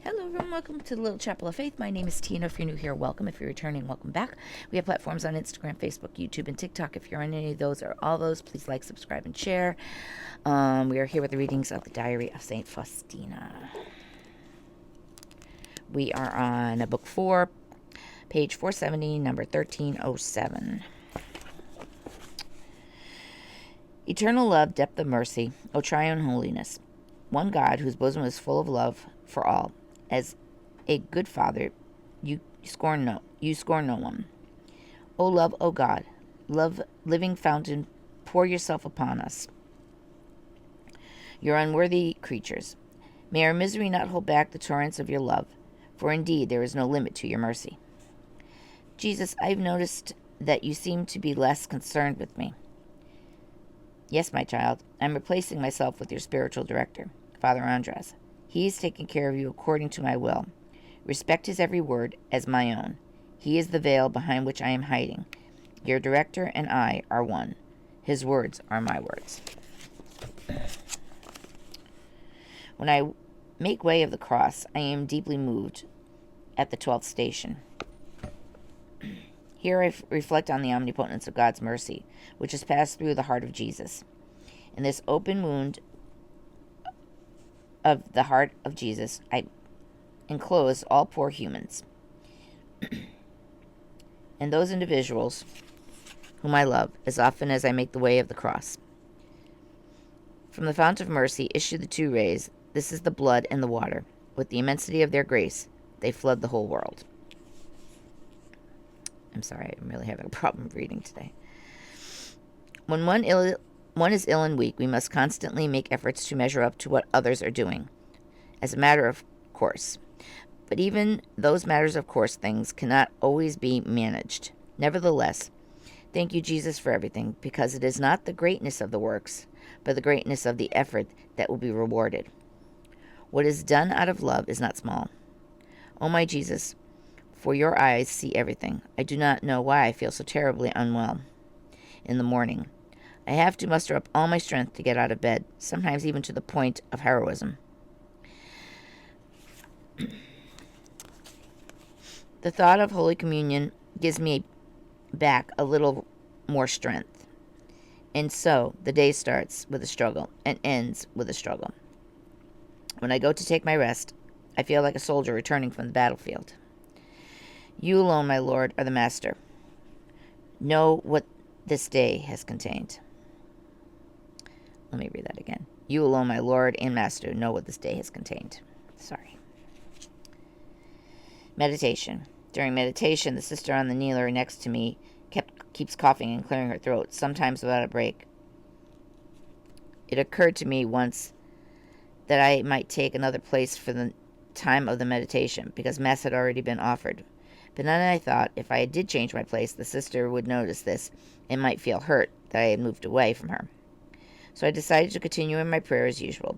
Hello, everyone. Welcome to the Little Chapel of Faith. My name is Tina. If you're new here, welcome. If you're returning, welcome back. We have platforms on Instagram, Facebook, YouTube, and TikTok. If you're on any of those or all those, please like, subscribe, and share. We are here with the readings of the Diary of Saint Faustina. We are on book 4, page 470, number 1307. Eternal love, depth of mercy, O triune holiness, one God whose bosom is full of love for all. As a good father, you scorn no one. O love, O God, love, living fountain, pour yourself upon us, your unworthy creatures. May our misery not hold back the torrents of your love, for indeed there is no limit to your mercy. Jesus, I've noticed that you seem to be less concerned with me. Yes, my child, I'm replacing myself with your spiritual director, Father Andres. He is taking care of you according to my will. Respect his every word as my own. He is the veil behind which I am hiding. Your director and I are one. His words are my words. When I make way of the cross, I am deeply moved at the 12th station. Here I reflect on the omnipotence of God's mercy, which has passed through the heart of Jesus. In this open wound of the heart of Jesus, I enclose all poor humans and those individuals whom I love, as often as I make the way of the cross. From the fount of mercy issue the two rays. This is the blood and the water. With the immensity of their grace, they flood the whole world. I'm sorry, I'm really having a problem reading today. When one is ill and weak, we must constantly make efforts to measure up to what others are doing, as a matter of course. But even those matters of course things cannot always be managed. Nevertheless, thank you, Jesus, for everything, because it is not the greatness of the works, but the greatness of the effort that will be rewarded. What is done out of love is not small. O my Jesus, for your eyes see everything. I do not know why I feel so terribly unwell in the morning. I have to muster up all my strength to get out of bed, sometimes even to the point of heroism. The thought of Holy Communion gives me back a little more strength. And so the day starts with a struggle and ends with a struggle. When I go to take my rest, I feel like a soldier returning from the battlefield. You alone, my Lord, are the Master. Know what this day has contained. Let me read that again. You alone, my Lord and Master, know what this day has contained. Sorry. Meditation. During meditation, the sister on the kneeler next to me keeps coughing and clearing her throat, sometimes without a break. It occurred to me once that I might take another place for the time of the meditation, because Mass had already been offered. But then I thought, if I did change my place, the sister would notice this and might feel hurt that I had moved away from her. So I decided to continue in my prayer as usual,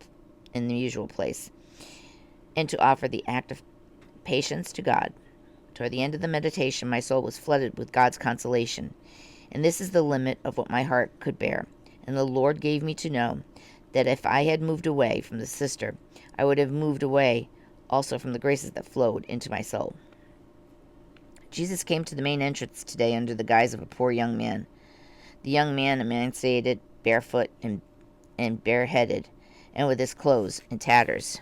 in the usual place, and to offer the act of patience to God. Toward the end of the meditation, my soul was flooded with God's consolation, and this is the limit of what my heart could bear. And the Lord gave me to know that if I had moved away from the sister, I would have moved away also from the graces that flowed into my soul. Jesus came to the main entrance today under the guise of a poor young man. The young man, emaciated, barefoot, and bareheaded, and with his clothes in tatters,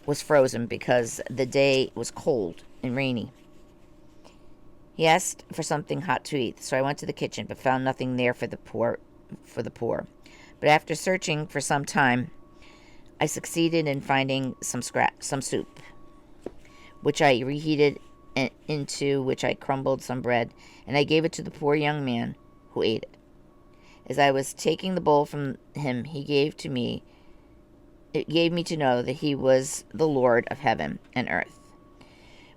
was frozen because the day was cold and rainy. He asked for something hot to eat, so I went to the kitchen, but found nothing there for the poor. But after searching for some time, I succeeded in finding some soup, which I reheated, into which I crumbled some bread, and I gave it to the poor young man, who ate it. As I was taking the bowl from him, it gave me to know that he was the Lord of heaven and earth.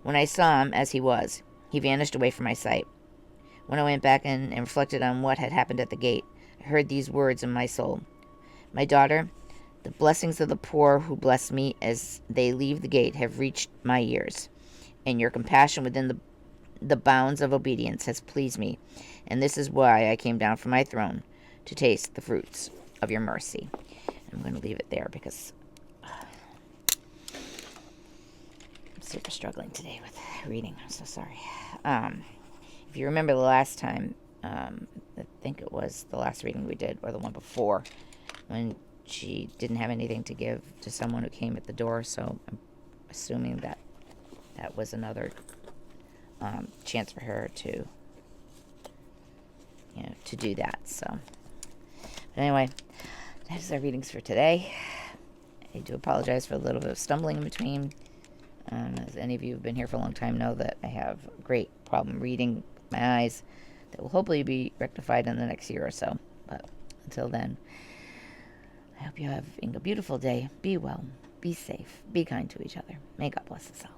When I saw him as he was, he vanished away from my sight. When I went back in and reflected on what had happened at the gate, I heard these words in my soul. My daughter, the blessings of the poor who bless me as they leave the gate have reached my ears, and your compassion within the bounds of obedience has pleased me, and this is why I came down from my throne, to taste the fruits of your mercy. I'm going to leave it there because super struggling today with reading. I'm so sorry. If you remember the last time, I think it was the last reading we did, or the one before, when she didn't have anything to give to someone who came at the door, so I'm assuming that that was another chance for her to, to do that. So, but anyway, that's our readings for today. I do apologize for a little bit of stumbling in between. As any of you who've been here for a long time know, that I have a great problem reading with my eyes that will hopefully be rectified in the next year or so. But until then, I hope you have a beautiful day. Be well, be safe, be kind to each other. May God bless us all.